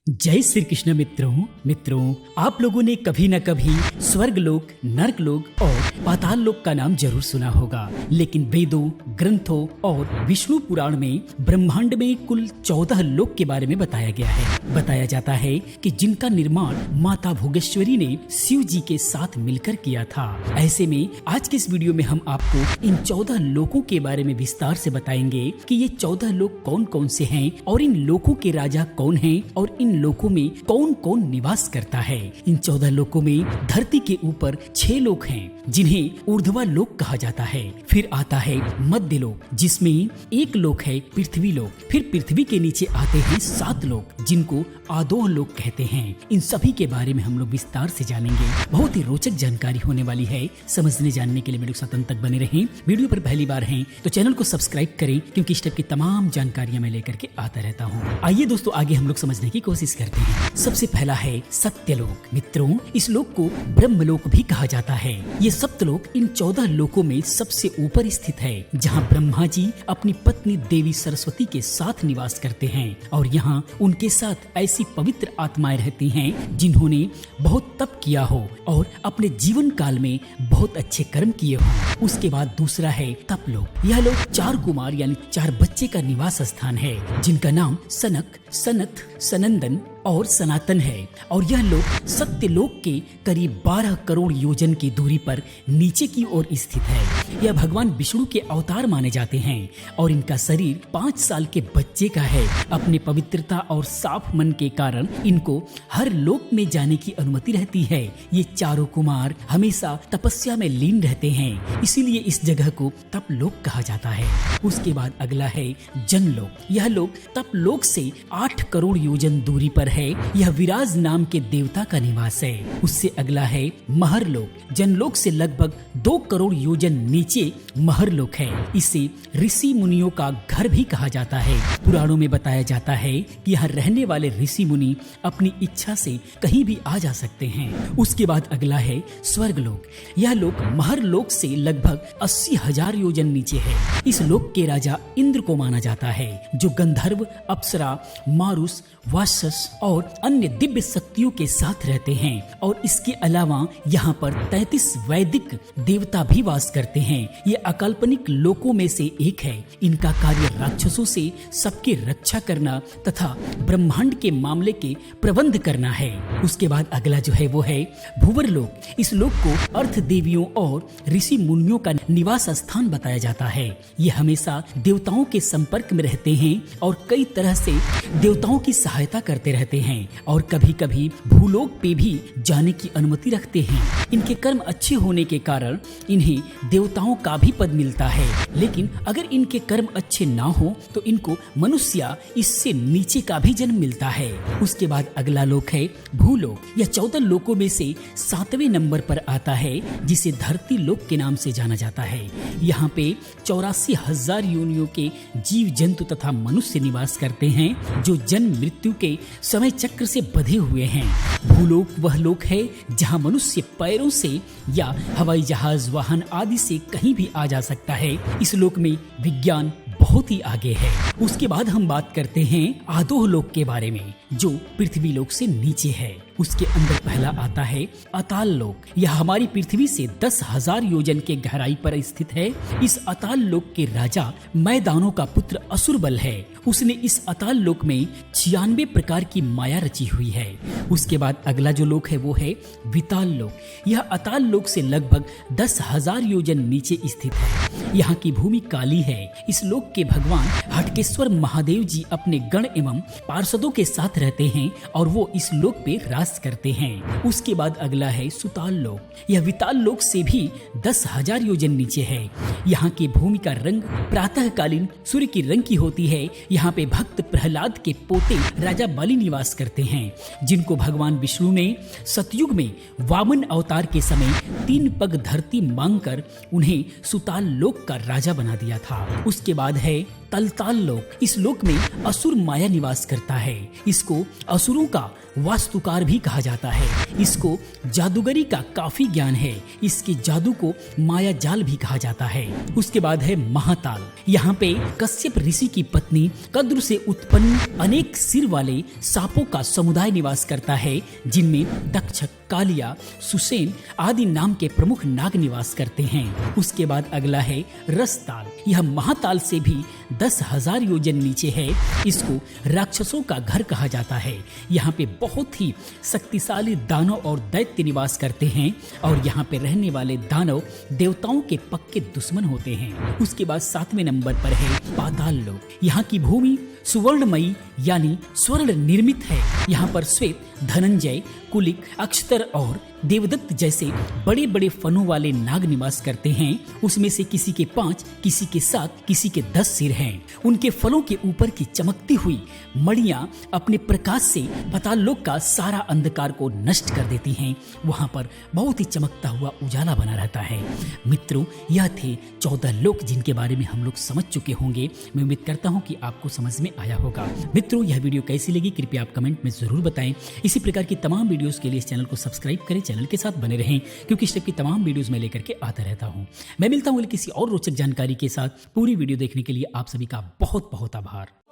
जय श्री कृष्ण मित्रों आप लोगों ने कभी न कभी स्वर्ग लोक, नर्क लोक और पाताल लोक का नाम जरूर सुना होगा। लेकिन वेदों, ग्रंथों और विष्णु पुराण में ब्रह्मांड में कुल 14 लोक के बारे में बताया गया है। बताया जाता है कि जिनका निर्माण माता भोगेश्वरी ने शिव जी के साथ मिलकर किया था। ऐसे में आज के इस वीडियो में हम आपको इन 14 लोकों के बारे में विस्तार से बताएंगे कि ये 14 लोक कौन कौन से हैं और इन लोकों के राजा कौन हैं और इन लोकों में कौन कौन निवास करता है। इन 14 लोकों में धरती के ऊपर 6 लोक हैं जिन्हें ऊर्ध्वा लोक कहा जाता है। फिर आता है मध्य लोक जिसमें एक लोक है पृथ्वी लोक। फिर पृथ्वी के नीचे आते हैं 7 लोक जिनको आदोह लोक कहते हैं। इन सभी के बारे में हम लोग विस्तार से जानेंगे। बहुत ही रोचक जानकारी होने वाली है। समझने जानने के लिए मेरे साथ अंत तक बने रहें। वीडियो पर पहली बार हैं तो चैनल को सब्सक्राइब करें क्योंकि इस टाइप की तमाम जानकारियां मैं लेकर के आता रहता हूँ। आइए दोस्तों आगे हम लोग समझने की कोशिश करते हैं। सबसे पहला है सत्यलोक। मित्रों इस लोक को ब्रह्मलोक भी कहा जाता है। ये सप्तलोक इन 14 लोकों में सबसे ऊपर स्थित है जहाँ ब्रह्मा जी अपनी पत्नी देवी सरस्वती के साथ निवास करते हैं और यहाँ उनके साथ ऐसी पवित्र आत्माएं रहती हैं जिन्होंने बहुत तप किया हो और अपने जीवन काल में बहुत अच्छे कर्म किए हो। उसके बाद दूसरा है तपलोक। यह लोक 4 कुमार यानी 4 बच्चे का निवास स्थान है जिनका नाम सनक, सनत, सनंदन और सनातन है और यह लोक सत्यलोक के करीब 12 करोड़ योजन की दूरी पर नीचे की ओर स्थित है। यह भगवान विष्णु के अवतार माने जाते हैं और इनका शरीर 5 साल के बच्चे का है। अपने पवित्रता और साफ मन के कारण इनको हर लोक में जाने की अनुमति रहती है। ये चारों कुमार हमेशा तपस्या में लीन रहते हैं, इसीलिए इस जगह को तपलोक कहा जाता है। उसके बाद अगला है जनलोक। यह लोक तपलोक से 8 करोड़ योजन दूरी पर है। यह विराज नाम के देवता का निवास है। उससे अगला है महरलोक। जनलोक से लगभग 2 करोड़ योजन नीचे महरलोक है। इसे ऋषि मुनियों का घर भी कहा जाता है। पुराणों में बताया जाता है कि यहाँ रहने वाले ऋषि मुनि अपनी इच्छा से कहीं भी आ जा सकते हैं। उसके बाद अगला है स्वर्गलोक। यह लोक महरलोक से लगभग 80,000 योजन नीचे है। इस लोक के राजा इंद्र को माना जाता है जो गंधर्व, अप्सरा, मारुस, वासस और अन्य दिव्य शक्तियों के साथ रहते हैं और इसके अलावा यहाँ पर 33 वैदिक देवता भी वास करते हैं। ये अकाल्पनिक लोकों में से एक है। इनका कार्य राक्षसों से सबकी रक्षा करना तथा ब्रह्मांड के मामले के प्रबंध करना है। उसके बाद अगला जो है वो है भूवर लोक। इस लोक को अर्थ देवियों और ऋषि मुनियों का निवास स्थान बताया जाता है। ये हमेशा देवताओं के संपर्क में रहते हैं और कई तरह से देवताओं की सहायता करते रहते हैं और कभी कभी भूलोक पे भी जाने की अनुमति रखते हैं। इनके कर्म अच्छे होने के कारण इन्हें देवताओं का भी पद मिलता है, लेकिन अगर इनके कर्म अच्छे ना हो तो इनको मनुष्य इससे नीचे का भी जन्म मिलता है। उसके बाद अगला लोक है भूलोक। यह 14 लोकों में से 7वें नंबर पर आता है जिसे धरती लोक के नाम से जाना जाता है। यहाँ पे 84,000 योनियों के जीव जंतु तथा मनुष्य निवास करते हैं जो जन्म मृत्यु के समय चक्र से बंधे हुए हैं। भूलोक वह लोक है जहाँ मनुष्य पैरों से या हवाई जहाज, वाहन आदि से कहीं भी आ जा सकता है। इस लोक में विज्ञान बहुत ही आगे है। उसके बाद हम बात करते हैं आदोह लोक के बारे में जो पृथ्वी लोक से नीचे है। उसके अंदर पहला आता है अताल लोक। यह हमारी पृथ्वी से 10,000 योजन के गहराई पर स्थित है। इस अताल लोक के राजा मैदानों का पुत्र असुरबल है। उसने इस अताल लोक में 96 प्रकार की माया रची हुई है। उसके बाद अगला जो लोक है वो है विताल लोक। यह अताल लोक से लगभग 10,000 योजन नीचे स्थित है। यहाँ की भूमि काली है। इस लोक के भगवान हटकेश्वर महादेव जी अपने गण एवं पार्षदों के साथ रहते हैं और वो इस लोक पे राज करते हैं। उसके बाद अगला है सुताल लोक। यह विताल लोक से भी 10,000 योजन नीचे है। यहाँ की भूमि का रंग प्रातःकालीन सूर्य की रंग की होती है। यहाँ पे भक्त प्रहलाद के पोते राजा बलि निवास करते हैं जिनको भगवान विष्णु ने सतयुग में वामन अवतार के समय 3 पग धरती मांगकर उन्हें सुताल लोक का राजा बना दिया था। उसके बाद है तलताल लोक। इस लोक में असुर माया निवास करता है। इसको असुरों का वास्तुकार भी कहा जाता है। इसको जादूगरी का काफी ज्ञान है। इसके जादू को माया जाल भी कहा जाता है। उसके बाद है महाताल। यहाँ पे कश्यप ऋषि की पत्नी कद्र से उत्पन्न अनेक सिर वाले सांपों का समुदाय निवास करता है, जिनमें दक्षक, कालिया, सुसेन आदि नाम के प्रमुख नाग निवास करते हैं। उसके बाद अगला है रसताल। यह महाताल से भी 10,000 योजन नीचे है। इसको राक्षसों का घर कहा जाता है। यहाँ पे बहुत ही शक्तिशाली दानव और दैत्य निवास करते हैं और यहाँ पे रहने वाले दानव देवताओं के पक्के दुश्मन होते हैं। उसके बाद 7वें नंबर पर है पाताल लोक। यहाँ की भूमि सुवर्णमयी यानी स्वर्ण निर्मित है। यहाँ पर श्वेत, धनंजय, कुलिक, अक्षतर और देवदत्त जैसे बड़े बड़े फनों वाले नाग निवास करते हैं। उसमें से किसी के 5, किसी के 7, किसी के 10 सिर हैं। उनके फलों के ऊपर की चमकती हुई मणियां अपने प्रकाश से पाताल लोक का सारा अंधकार को नष्ट कर देती हैं। वहां पर बहुत ही चमकता हुआ उजाला बना रहता है। मित्रों, यह थे 14 लोक जिनके बारे में हम लोग समझ चुके होंगे। मैं उम्मीद करता हूँ कि आपको समझ में आया होगा। मित्रों, यह वीडियो कैसी लगी कृपया आप कमेंट में जरूर बताएं। इसी प्रकार की तमाम वीडियोस के लिए इस चैनल को सब्सक्राइब करें, चैनल के साथ बने रहें, क्योंकि इस टाइप की तमाम वीडियोस मैं लेकर के आता रहता हूं। मैं मिलता हूं किसी और रोचक जानकारी के साथ। पूरी वीडियो देखने के लिए आप सभी का बहुत बहुत आभार।